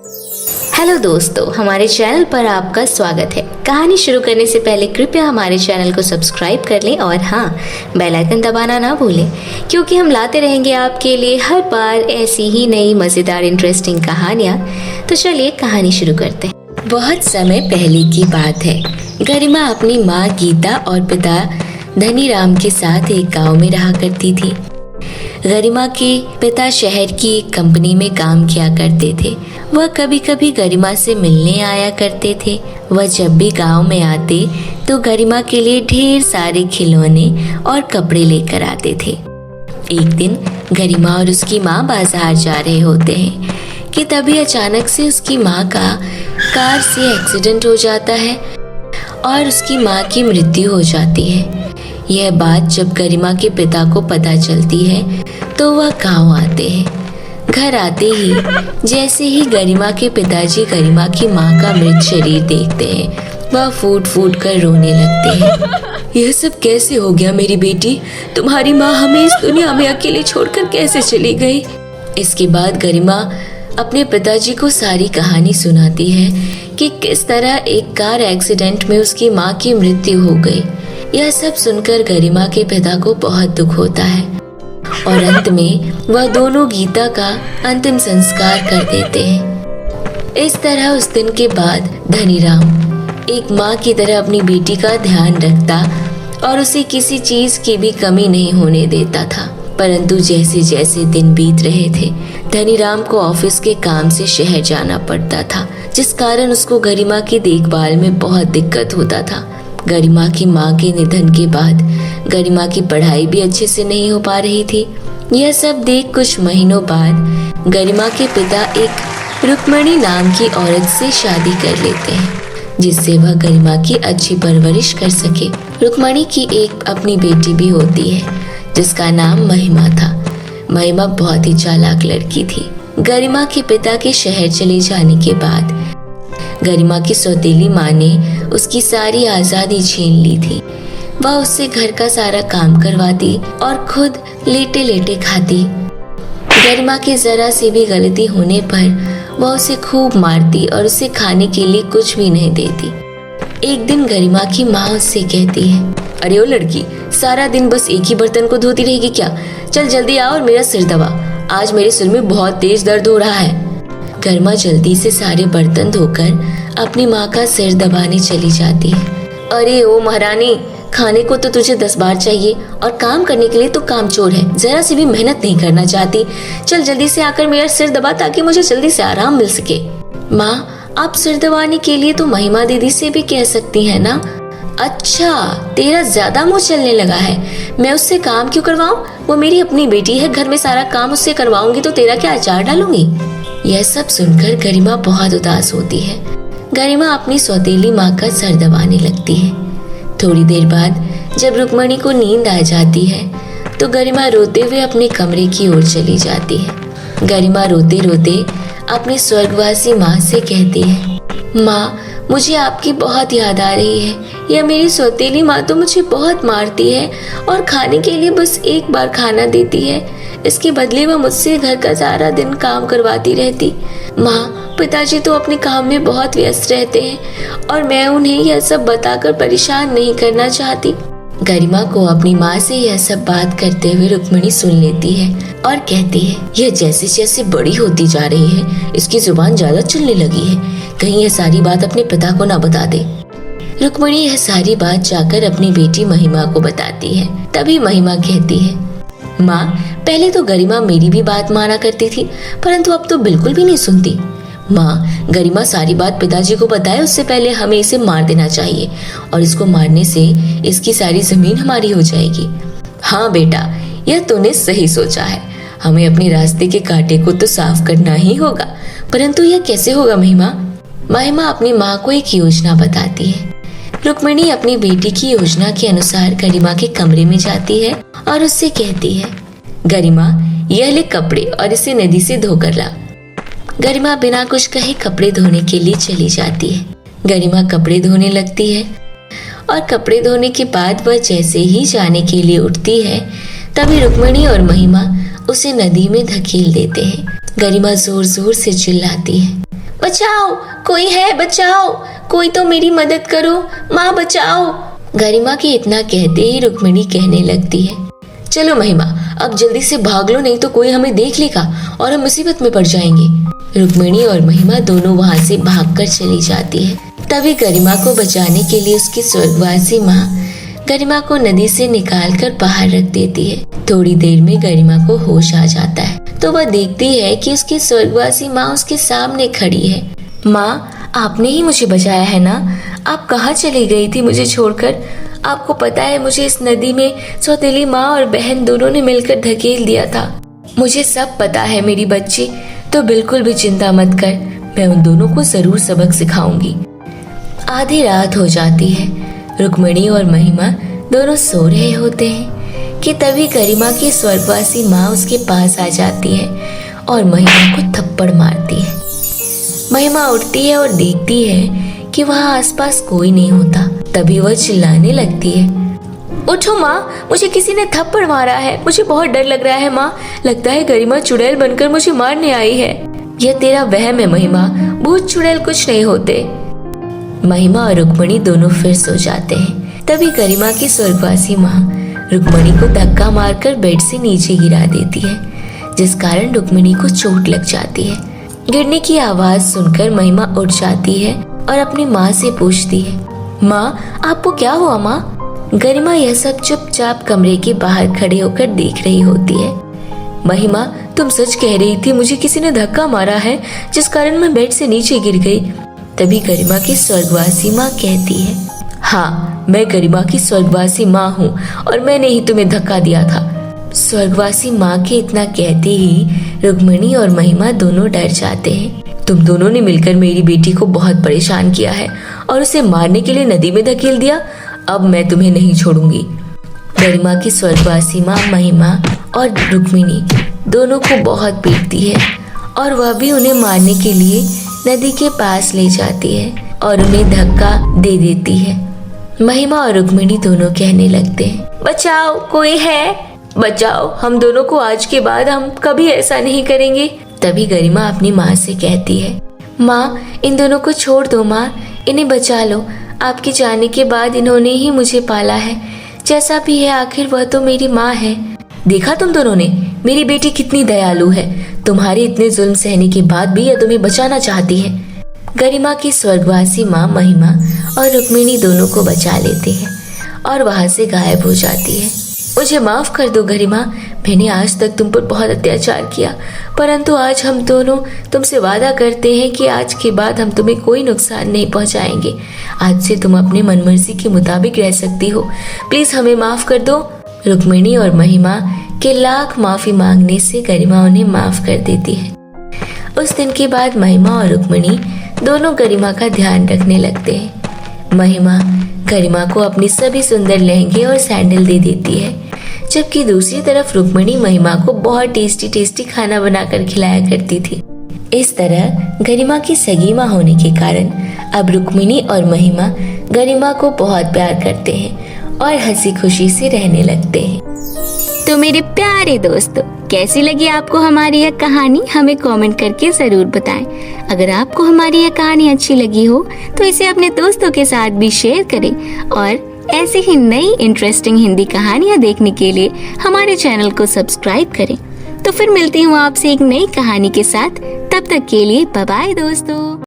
Hello दोस्तों, हमारे channel पर आपका स्वागत है। कहानी शुरू करने से पहले कृपया हमारे चैनल को सब्सक्राइब कर लें और हाँ, बेल आइकन दबाना ना भूलें, क्योंकि हम लाते रहेंगे आपके लिए हर बार ऐसी ही नई मज़ेदार इंटरेस्टिंग कहानियाँ। तो चलिए कहानी शुरू करते हैं। बहुत समय पहले की बात है। गरिमा अपनी माँ गीता और पिता धनीराम के साथ एक गाँव में रहा करती थी। गरिमा के पिता शहर की एक कंपनी में काम किया करते थे। वह कभी कभी गरिमा से मिलने आया करते थे। वह जब भी गांव में आते तो गरिमा के लिए ढेर सारे खिलौने और कपड़े लेकर आते थे। एक दिन गरिमा और उसकी माँ बाजार जा रहे होते हैं कि तभी अचानक से उसकी माँ का कार से एक्सीडेंट हो जाता है और उसकी माँ की मृत्यु हो जाती है। यह बात जब गरिमा के पिता को पता चलती है तो वह गांव आते हैं। घर आते ही जैसे ही गरिमा के पिताजी गरिमा की माँ का मृत शरीर देखते हैं, वह फूट फूट कर रोने लगते हैं। यह सब कैसे हो गया मेरी बेटी? तुम्हारी माँ हमें इस दुनिया में अकेले छोड़कर कैसे चली गई? इसके बाद गरिमा अपने पिताजी को सारी कहानी सुनाती है कि किस तरह एक कार एक्सीडेंट में उसकी माँ की मृत्यु हो गई। यह सब सुनकर गरिमा के पिता को बहुत दुख होता है और अंत में वह दोनों गीता का अंतिम संस्कार कर देते हैं। इस तरह उस दिन के बाद धनीराम एक माँ की तरह अपनी बेटी का ध्यान रखता और उसे किसी चीज की भी कमी नहीं होने देता था। परंतु जैसे जैसे दिन बीत रहे थे, धनीराम को ऑफिस के काम से शहर जाना पड़ता था, जिस कारण उसको गरिमा की देखभाल में बहुत दिक्कत होता था। गरिमा की माँ के निधन के बाद गरिमा की पढ़ाई भी अच्छे से नहीं हो पा रही थी। यह सब देख कुछ महीनों बाद गरिमा के पिता एक रुक्मणी नाम की औरत से शादी कर लेते हैं, जिससे वह गरिमा की अच्छी परवरिश कर सके। रुक्मणी की एक अपनी बेटी भी होती है जिसका नाम महिमा था। महिमा बहुत ही चालाक लड़की थी। गरिमा के पिता के शहर चले जाने के बाद गरिमा की सौतेली माँ ने उसकी सारी आज़ादी छीन ली थी। वह उससे घर का सारा काम करवाती और खुद लेटे लेटे खाती। गरिमा की जरा सी भी गलती होने पर वह उसे खूब मारती और उसे खाने के लिए कुछ भी नहीं देती। एक दिन गरिमा की माँ उससे कहती है, अरे ओ लड़की, सारा दिन बस एक ही बर्तन को धोती रहेगी क्या? चल जल्दी आ और मेरा सिर दबा, आज मेरे सिर में बहुत तेज दर्द हो रहा है। गरिमा जल्दी से सारे बर्तन धोकर अपनी माँ का सिर दबाने चली जाती है। अरे ओ महारानी, खाने को तो तुझे 10 बार चाहिए और काम करने के लिए तो कामचोर है, जरा सी भी मेहनत नहीं करना चाहती। चल जल्दी से आकर मेरा सिर दबा ताकि मुझे जल्दी से आराम मिल सके। माँ, आप सिर दबाने के लिए तो महिमा दीदी से भी कह सकती हैं ना। अच्छा, तेरा ज्यादा मुंह चलने लगा है। मैं उससे काम क्यों करवाऊं? वो मेरी अपनी बेटी है, घर में सारा काम उससे करवाऊंगी तो तेरा क्या अचार डालूंगी? यह सब सुनकर गरिमा बहुत उदास होती है। गरिमा अपनी सौतेली माँ का सर दबाने लगती है। थोड़ी देर बाद जब रुक्मणी को नींद आ जाती है तो गरिमा रोते हुए अपने कमरे की ओर चली जाती है। गरिमा रोते रोते अपनी स्वर्गवासी माँ से कहती है, माँ, मुझे आपकी बहुत याद आ रही है। यह मेरी सौतेली माँ तो मुझे बहुत मारती है और खाने के लिए बस एक बार खाना देती है। इसके बदले वह मुझसे घर का सारा दिन काम करवाती रहती। माँ, पिताजी तो अपने काम में बहुत व्यस्त रहते हैं और मैं उन्हें यह सब बताकर परेशान नहीं करना चाहती। गरिमा को अपनी माँ से यह सब बात करते हुए रुक्मणी सुन लेती है और कहती है, यह जैसे जैसे बड़ी होती जा रही है, इसकी जुबान ज्यादा चलने लगी है। कहीं यह सारी बात अपने पिता को ना बता दे। रुक्मणी यह सारी बात जाकर अपनी बेटी महिमा को बताती है। तभी महिमा कहती है, माँ, पहले तो गरिमा मेरी भी बात माना करती थी, परंतु अब तो बिल्कुल भी नहीं सुनती। माँ, गरिमा सारी बात पिताजी को बताए उससे पहले हमें इसे मार देना चाहिए और इसको मारने से इसकी सारी जमीन हमारी हो जाएगी। हाँ बेटा, यह तूने सही सोचा है। हमें अपने रास्ते के कांटे को तो साफ करना ही होगा, परंतु यह कैसे होगा महिमा? महिमा अपनी माँ को एक योजना बताती है। रुक्मणी अपनी बेटी की योजना के अनुसार गरिमा के कमरे में जाती है और उससे कहती है, गरिमा, यह ले कपड़े और इसे नदी से धोकर ला। गरिमा बिना कुछ कहे कपड़े धोने के लिए चली जाती है। गरिमा कपड़े धोने लगती है और कपड़े धोने के बाद वह जैसे ही जाने के लिए उठती है तभी रुक्मणी और महिमा उसे नदी में धकेल देते हैं। गरिमा जोर जोर से चिल्लाती है, बचाओ, कोई है, बचाओ, कोई तो मेरी मदद करो, माँ बचाओ। गरिमा के इतना कहते ही रुक्मिणी कहने लगती है, चलो महिमा, अब जल्दी से भाग लो, नहीं तो कोई हमें देख लेगा और हम मुसीबत में पड़ जाएंगे। रुक्मिणी और महिमा दोनों वहाँ से भागकर चली जाती है। तभी गरिमा को बचाने के लिए उसकी स्वर्गवासी माँ गरिमा को नदी से निकालकर बाहर रख देती है। थोड़ी देर में गरिमा को होश आ जाता है तो वह देखती है कि उसकी स्वर्गवासी माँ उसके सामने खड़ी है। माँ, आपने ही मुझे बचाया है ना? आप कहाँ चली गई थी मुझे छोड़कर? आपको पता है मुझे इस नदी में सौतेली माँ और बहन दोनों ने मिलकर धकेल दिया था। मुझे सब पता है मेरी बच्ची, तो बिल्कुल भी चिंता मत कर, मैं उन दोनों को जरूर सबक सिखाऊंगी। आधी रात हो जाती है। रुक्मिणी और महिमा दोनों सो रहे होते हैं कि तभी गरिमा की स्वर्गवासी माँ उसके पास आ जाती है और महिमा को थप्पड़ मारती है। महिमा उठती है और देखती है कि वहाँ आसपास कोई नहीं होता। तभी वह चिल्लाने लगती है, उठो माँ, मुझे किसी ने थप्पड़ मारा है, मुझे बहुत डर लग रहा है माँ, लगता है गरिमा चुड़ैल बनकर मुझे मारने आई है। यह तेरा वहम है महिमा, भूत चुड़ैल कुछ नहीं होते। महिमा और रुक्मिणी दोनों फिर सो जाते हैं। तभी गरिमा की स्वर्गवासी माँ रुक्मिणी को धक्का मारकर बेड से नीचे गिरा देती है, जिस कारण रुक्मिणी को चोट लग जाती है। गिरने की आवाज सुनकर महिमा उठ जाती है और अपनी माँ से पूछती है, माँ आपको क्या हुआ माँ? गरिमा यह सब चुपचाप कमरे के बाहर खड़े होकर देख रही होती है। महिमा, तुम सच कह रही थी, मुझे किसी ने धक्का मारा है जिस कारण मैं बेड से नीचे गिर गई। तभी गरिमा की स्वर्गवासी माँ कहती है, हाँ, मैं गरिमा की स्वर्गवासी माँ हूँ और मैंने ही तुम्हें धक्का दिया था। स्वर्गवासी माँ के इतना कहते ही रुक्मिणी और महिमा दोनों डर जाते हैं। तुम दोनों ने मिलकर मेरी बेटी को बहुत परेशान किया है और उसे मारने के लिए नदी में धकेल दिया। अब मैं तुम्हें नहीं छोड़ूंगी। गरिमा की स्वर्गवासी माँ महिमा और रुक्मिणी दोनों को बहुत पीटती है और वह भी उन्हें मारने के लिए नदी के पास ले जाती है और उन्हें धक्का दे देती है। महिमा और रुक्मिणी दोनों कहने लगते हैं, बचाओ, कोई है, बचाओ, हम दोनों को आज के बाद हम कभी ऐसा नहीं करेंगे। तभी गरिमा अपनी माँ से कहती है, माँ, इन दोनों को छोड़ दो माँ, इन्हें बचा लो। आपके जाने के बाद इन्होंने ही मुझे पाला है। जैसा भी है आखिर वह तो मेरी माँ है। देखा तुम दोनों ने, मेरी बेटी कितनी दयालु है। तुम्हारे इतने जुल्म सहने के बाद भी यह तुम्हें बचाना चाहती है। गरिमा की स्वर्गवासी माँ महिमा और रुक्मिणी दोनों को बचा लेते हैं और वहां से गायब हो जाती है। मुझे माफ कर दो गरिमा, मैंने आज तक तुम पर बहुत अत्याचार किया, परंतु आज हम दोनों तुमसे वादा करते हैं कि आज के बाद हम तुम्हें कोई नुकसान नहीं पहुंचाएंगे। आज से तुम अपने मनमर्जी के मुताबिक रह सकती हो। प्लीज हमें माफ कर दो। रुक्मिणी और महिमा के लाख माफी मांगने से गरिमा उन्हें माफ कर देती है। उस दिन के बाद महिमा और रुक्मिणी दोनों गरिमा का ध्यान रखने लगते हैं। महिमा गरिमा को अपनी सभी सुंदर लहंगे और सैंडल दे देती है, जबकि दूसरी तरफ रुक्मिणी महिमा को बहुत टेस्टी खाना बनाकर खिलाया करती थी। इस तरह गरिमा की सगी माँ होने के कारण अब रुक्मिणी और महिमा गरिमा को बहुत प्यार करते हैं और हंसी खुशी से रहने लगते हैं। तो मेरे प्यारे दोस्तों, कैसी लगी आपको हमारी यह कहानी? हमें कमेंट करके जरूर बताएं। अगर आपको हमारी यह कहानी अच्छी लगी हो तो इसे अपने दोस्तों के साथ भी शेयर करें और ऐसी ही नई इंटरेस्टिंग हिंदी कहानियाँ देखने के लिए हमारे चैनल को सब्सक्राइब करें। तो फिर मिलती हूँ आपसे एक नई कहानी के साथ। तब तक के लिए बाय बाय दोस्तों।